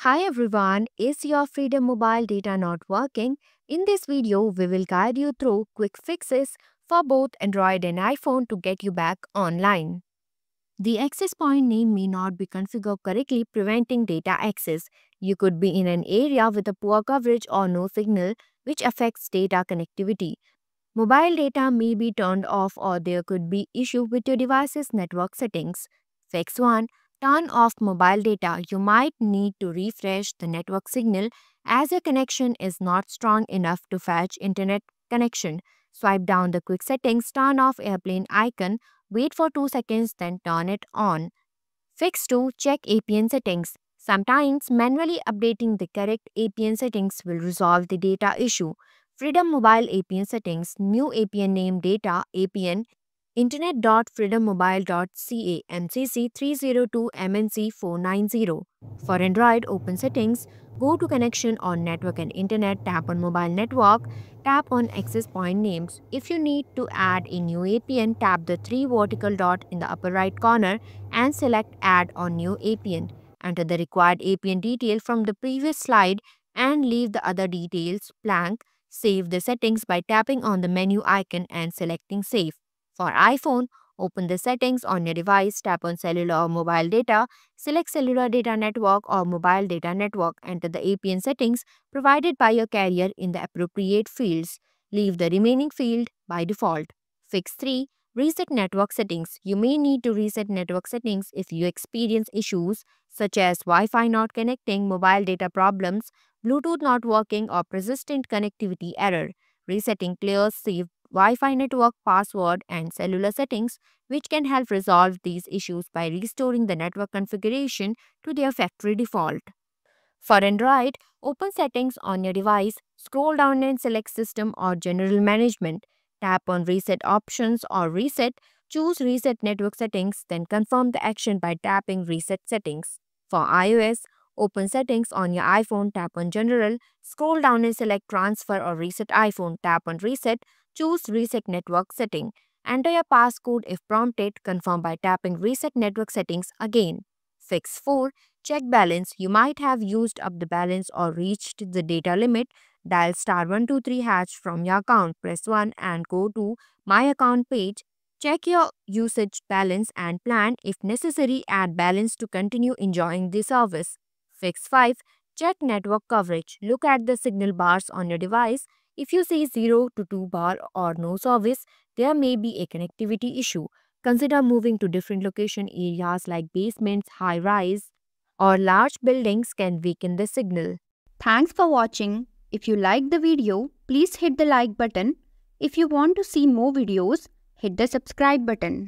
Hi everyone, is your Freedom Mobile data not working? In this video, we will guide you through quick fixes for both Android and iPhone to get you back online. The access point name may not be configured correctly, preventing data access. You could be in an area with a poor coverage or no signal, which affects data connectivity. Mobile data may be turned off or there could be issue with your device's network settings. Fix 1. Turn off mobile data. You might need to refresh the network signal as your connection is not strong enough to fetch internet connection. Swipe down the quick settings, turn off airplane icon, wait for 2 seconds then turn it on. Fix 2. Check APN settings. Sometimes manually updating the correct APN settings will resolve the data issue. Freedom Mobile APN settings. New APN name data APN internet.freedommobile.ca MCC 302 MNC 490. For Android, open settings. Go to connection on network and internet. Tap on mobile network. Tap on access point names. If you need to add a new APN, tap the 3 vertical dot in the upper right corner and select Add or New APN. Enter the required APN detail from the previous slide and leave the other details blank. Save the settings by tapping on the menu icon and selecting Save. For iPhone, open the settings on your device, tap on cellular or mobile data, select cellular data network or mobile data network, enter the APN settings provided by your carrier in the appropriate fields. Leave the remaining field by default. Fix 3. Reset network settings. You may need to reset network settings if you experience issues such as Wi-Fi not connecting, mobile data problems, Bluetooth not working, or persistent connectivity error. Resetting clears saved Wi-Fi network password and cellular settings, which can help resolve these issues by restoring the network configuration to their factory default. For Android, open settings on your device, scroll down and select System or General Management. Tap on Reset Options or Reset, choose Reset Network Settings, then confirm the action by tapping Reset Settings. For iOS, open settings on your iPhone, tap on General, scroll down and select Transfer or Reset iPhone, tap on Reset, choose Reset Network Setting. Enter your passcode if prompted, confirm by tapping Reset Network Settings again. Fix 4. Check balance. You might have used up the balance or reached the data limit. Dial *123# from your account. Press 1 and go to My Account page. Check your usage balance and plan. If necessary, add balance to continue enjoying the service. Fix 5. Check network coverage. Look at the signal bars on your device. If you see 0 to 2 bar or no service, there may be a connectivity issue. Consider moving to different location areas like basements, high-rise, or large buildings can weaken the signal. Thanks for watching. If you liked the video, please hit the like button. If you want to see more videos, hit the subscribe button.